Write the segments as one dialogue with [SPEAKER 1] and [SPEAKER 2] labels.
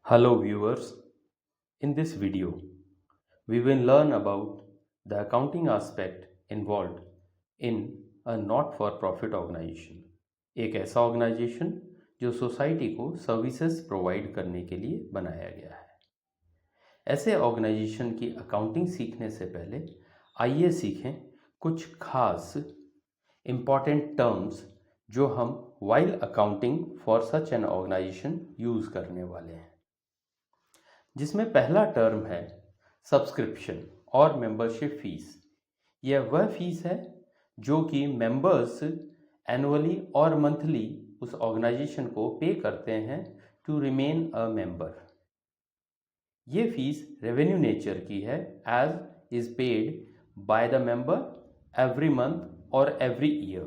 [SPEAKER 1] Hello viewers, in this video we will learn about the accounting aspect involved in a not for profit organization। एक ऐसा organisation जो society को services provide करने के लिए बनाया गया है। ऐसे ऑर्गेनाइजेशन की अकाउंटिंग सीखने से पहले आइए सीखें कुछ खास इम्पॉर्टेंट टर्म्स जो हम while accounting for such an organization use करने वाले हैं, जिसमें पहला टर्म है सब्सक्रिप्शन और मेंबरशिप फीस। यह वह फीस है जो कि मेंबर्स एनुअली और मंथली उस ऑर्गेनाइजेशन को पे करते हैं टू रिमेन अ मेंबर। ये फीस रेवेन्यू नेचर की है, as is paid by the member every month और every year.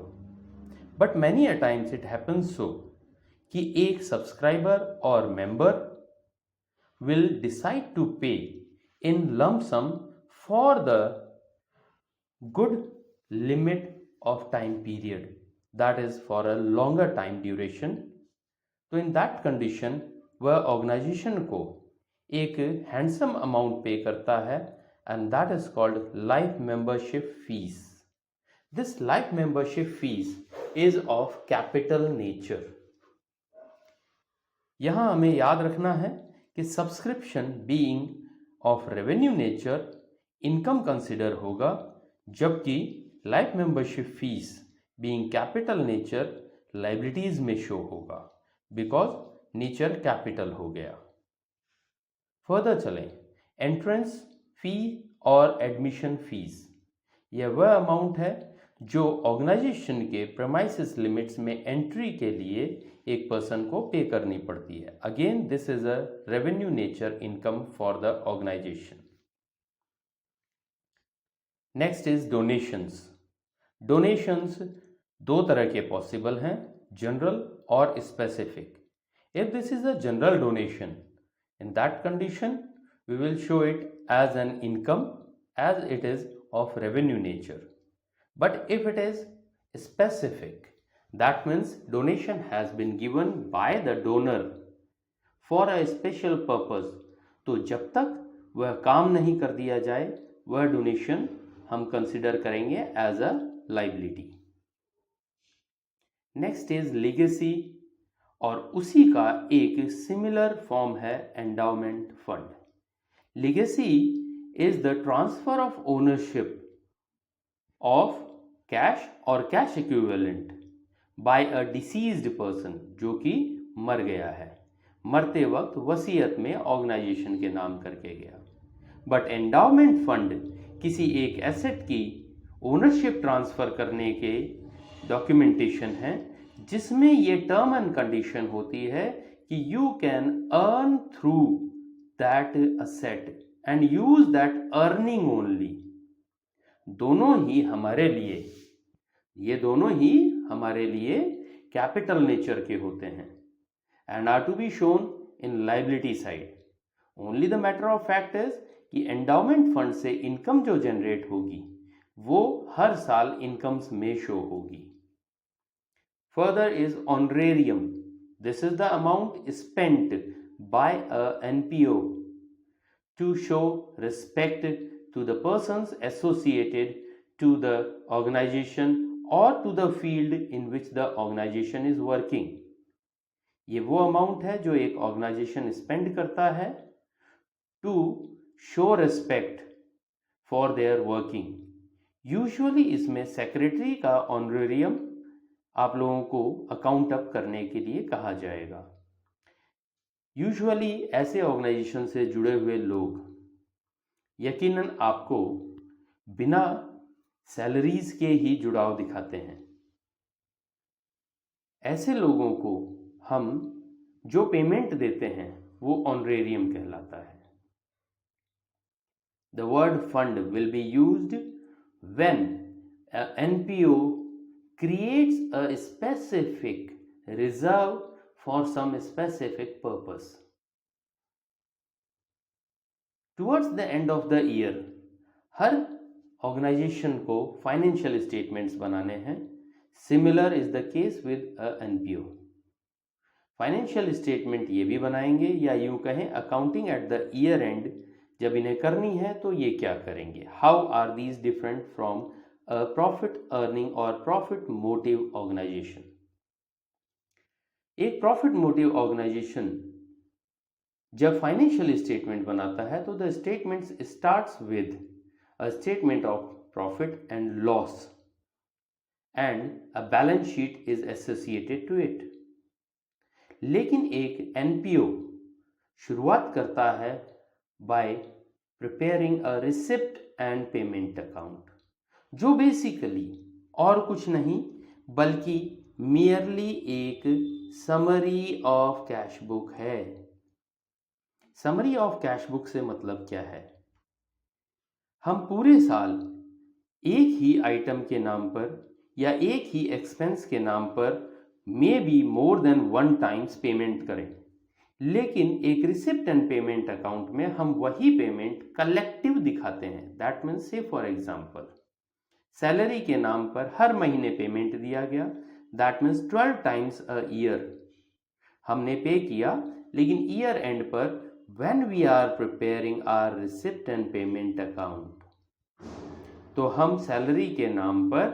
[SPEAKER 1] But many a times it happens so कि एक सब्सक्राइबर और member will decide to pay in lump sum for the good limit of time period, that is for a longer time duration। तो in that condition वह organisation को एक handsome amount पे करता है, and that is called life membership fees. This life membership fees is of capital nature. यहाँ हमें याद रखना है कि subscription being of revenue nature income consider होगा, जबकि life membership fees being capital nature liabilities में शो होगा, बिकॉज नेचर कैपिटल हो गया। फर्दर चलें, एंट्रेंस फी और एडमिशन फीस। यह वह अमाउंट है जो ऑर्गेनाइजेशन के प्रेमाइसिस लिमिट्स में एंट्री के लिए एक पर्सन को पे करनी पड़ती है। Again this is a revenue nature income for the organization. Next is donations. Donations दो तरह के पॉसिबल हैं, जनरल और specific. If this is a general donation, in that condition we will show it as an income as it is of revenue nature। but if it is specific, that means donation has been given by the donor for a special purpose, तो जब तक वह काम नहीं कर दिया जाए वह डोनेशन हम कंसिडर करेंगे as a liability. Next is legacy, और उसी का एक सिमिलर फॉर्म है endowment fund. Legacy is the transfer of ownership of cash और cash equivalent by a deceased person, जो कि मर गया है, मरते वक्त वसीयत में ऑर्गेनाइजेशन के नाम करके गया। बट एंडाउमेंट फंड किसी एक एसेट की ओनरशिप ट्रांसफर करने के डॉक्यूमेंटेशन है, जिसमें ये टर्म एंड कंडीशन होती है कि you can earn through that asset and use that earning only. दोनों ही हमारे लिए कैपिटल नेचर के होते हैं and are to be shown in liability side. Only the matter of fact is कि एंडाउमेंट फंड से इनकम जो जनरेट होगी वो हर साल इनकम्स में शो होगी। Further is honorarium. This is the amount spent by a NPO to show respect to the persons associated to the organization or to the field in which the organization is working। ये वो amount है जो एक organisation spend करता है to show respect for their working. Usually इसमें secretary का honorarium आप लोगों को अकाउंट अप करने के लिए कहा जाएगा। यूजुअली ऐसे ऑर्गेनाइजेशन से जुड़े हुए लोग यकीनन आपको बिना सैलरीज के ही जुड़ाव दिखाते हैं। ऐसे लोगों को हम जो पेमेंट देते हैं वो ऑनरेरियम कहलाता है। The word fund will be used when NPO creates a specific reserve for some specific purpose। Towards the end of the year हर ऑर्गेनाइजेशन को फाइनेंशियल स्टेटमेंट्स बनाने हैं। Similar is the case with NPO। Financial statement ये भी बनाएंगे, या यूं कहें accounting at the year end जब इन्हें करनी है तो ये क्या करेंगे। How are these different from a profit earning और प्रॉफिट मोटिव ऑर्गेनाइजेशन। एक प्रॉफिट मोटिव ऑर्गेनाइजेशन जब फाइनेंशियल स्टेटमेंट बनाता है तो the statement starts with a statement of profit and loss and a balance sheet is associated to it. लेकिन एक NPO शुरुआत करता है by preparing a receipt and payment account, जो बेसिकली और कुछ नहीं बल्कि मियरली एक समरी ऑफ कैश बुक है। समरी ऑफ कैश बुक से मतलब क्या है, हम पूरे साल एक ही आइटम के नाम पर या एक ही एक्सपेंस के नाम पर may be more than one times payment करें, लेकिन एक रिसिप्ट एंड पेमेंट अकाउंट में हम वही पेमेंट कलेक्टिव दिखाते हैं। That means say for example salary के नाम पर हर महीने पेमेंट दिया गया, that means 12 times a year हमने पे किया, लेकिन ईयर एंड पर when we are preparing our receipt and payment account तो हम सैलरी के नाम पर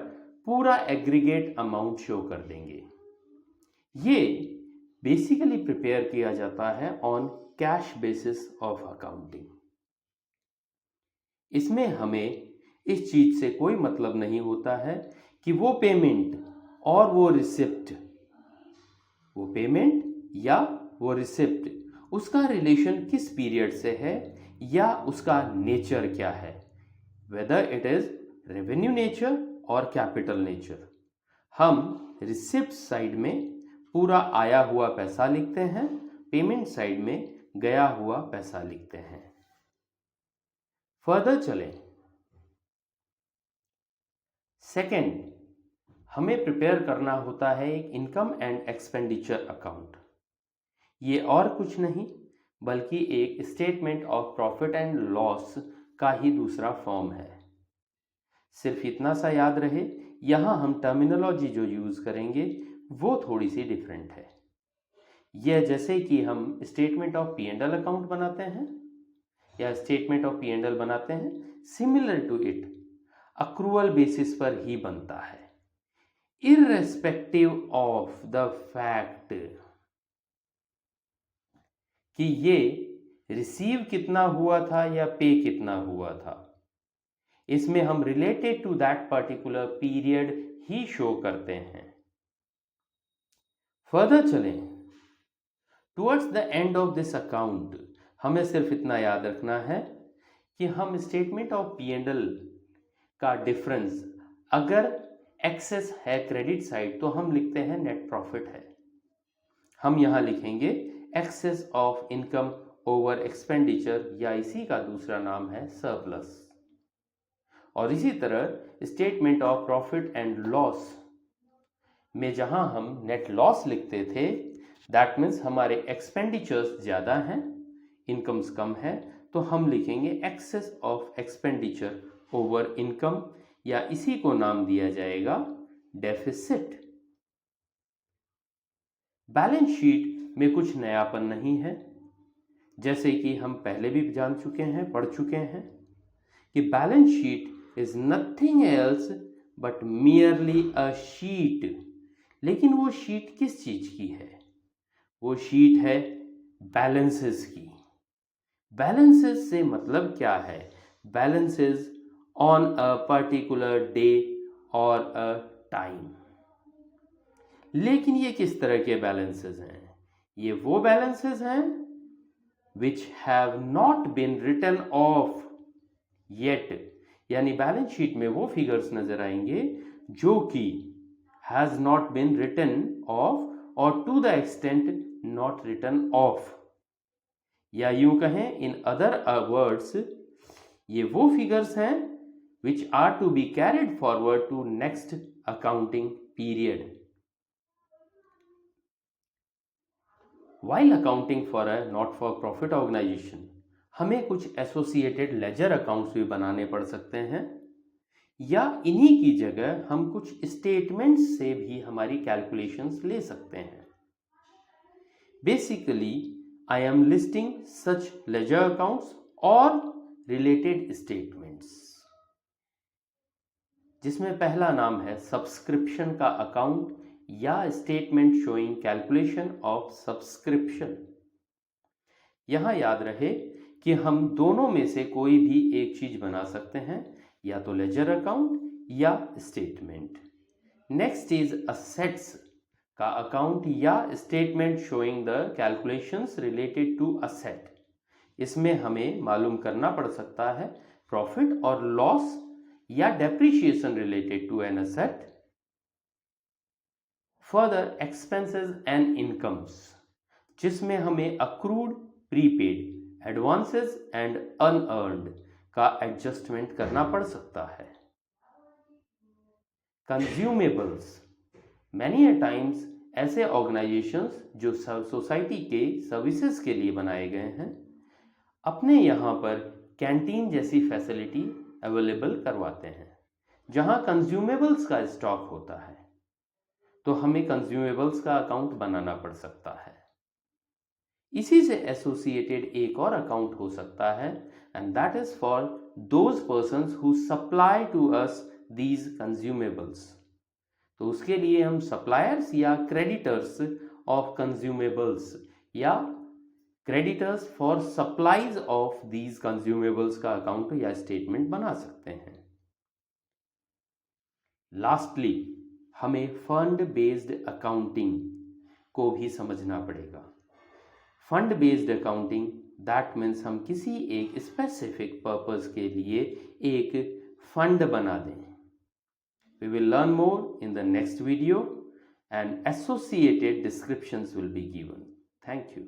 [SPEAKER 1] पूरा एग्रीगेट अमाउंट शो कर देंगे। ये बेसिकली प्रिपेयर किया जाता है on cash basis of accounting. इसमें हमें इस चीज से कोई मतलब नहीं होता है कि वो पेमेंट और वो रिसिप्ट, वो पेमेंट या वो रिसिप्ट उसका रिलेशन किस पीरियड से है या उसका नेचर क्या है, whether it is revenue nature और कैपिटल नेचर। हम रिसिप्ट साइड में पूरा आया हुआ पैसा लिखते हैं, पेमेंट साइड में गया हुआ पैसा लिखते हैं। फर्दर चलें, सेकंड हमें प्रिपेयर करना होता है एक इनकम एंड एक्सपेंडिचर अकाउंट। ये और कुछ नहीं बल्कि एक statement of profit and loss का ही दूसरा फॉर्म है। सिर्फ इतना सा याद रहे, यहां हम टर्मिनोलॉजी जो यूज करेंगे वो थोड़ी सी डिफरेंट है। यह जैसे कि हम statement of P and L account बनाते हैं या statement of P and L बनाते हैं, similar to it accrual basis पर ही बनता है, इररेस्पेक्टिव ऑफ द फैक्ट कि ये रिसीव कितना हुआ था या पे कितना हुआ था। इसमें हम related to that particular period ही शो करते हैं। फर्दर चलें, towards the end of this account हमें सिर्फ इतना याद रखना है कि हम statement of P and L का डिफरेंस, अगर एक्सेस है क्रेडिट साइड तो हम लिखते हैं नेट प्रॉफिट है, हम यहां लिखेंगे excess of income over expenditure या इसी का दूसरा नाम है सरप्लस। और इसी तरह statement of profit and loss में जहां हम नेट लॉस लिखते थे, दैट मीन्स हमारे एक्सपेंडिचर्स ज़्यादा हैं, इनकम्स कम है, तो हम लिखेंगे excess of expenditure over income या इसी को नाम दिया जाएगा डेफिसिट। बैलेंस शीट में कुछ नयापन नहीं है, जैसे कि हम पहले भी जान चुके हैं, पढ़ चुके हैं कि balance sheet is nothing else but merely a sheet. लेकिन वो शीट किस चीज की है, वो शीट है बैलेंसेस की। बैलेंसेस से मतलब क्या है, balances on a particular day और अ टाइम। लेकिन ये किस तरह के बैलेंसेस हैं, ये वो बैलेंसेस हैं which have not been written off yet, यानी बैलेंस शीट में वो फिगर्स नजर आएंगे जो कि has not been written off or to the extent not written off, या यूं कहें इन अदर वर्ड्स ये वो फिगर्स हैं which are to be carried forward to next accounting period. While accounting for a not for profit organization, हमें कुछ associated ledger accounts भी बनाने पड़ सकते हैं, या इन्हीं की जगह हम कुछ स्टेटमेंट्स से भी हमारी कैलकुलेशंस ले सकते हैं। Basically, I am listing such ledger accounts or related statements, जिसमें पहला नाम है सब्सक्रिप्शन का अकाउंट या statement showing calculation of subscription. यहां याद रहे कि हम दोनों में से कोई भी एक चीज बना सकते हैं, या तो लेजर अकाउंट या स्टेटमेंट। नेक्स्ट इज असेट्स का अकाउंट या statement showing the calculations related to asset. इसमें हमें मालूम करना पड़ सकता है प्रॉफिट और लॉस या depreciation related to an asset. Further expenses and incomes, जिसमें हमें accrued, prepaid, advances and unearned का एडजस्टमेंट करना पड़ सकता है। कंज्यूमेबल्स, मैनी अ टाइम्स ऐसे ऑर्गेनाइजेशंस जो सोसाइटी के सर्विसेज के लिए बनाए गए हैं, अपने यहाँ पर कैंटीन जैसी फैसिलिटी अवेलेबल करवाते हैं जहाँ कंज्यूमेबल्स का स्टॉक होता है, तो हमें कंज्यूमेबल्स का अकाउंट बनाना पड़ सकता है। इसी से एसोसिएटेड एक और अकाउंट हो सकता है, and that is for those persons who supply to us these consumables. तो उसके लिए हम सप्लायर्स या क्रेडिटर्स ऑफ कंज्यूमेबल्स या creditors for supplies of these consumables का अकाउंट या स्टेटमेंट बना सकते हैं। लास्टली, हमें फंड बेस्ड अकाउंटिंग को भी समझना पड़ेगा। Fund based accounting that means हम किसी एक स्पेसिफिक पर्पस के लिए एक फंड बना दें। We will learn more in the next video and associated descriptions will be given. Thank you.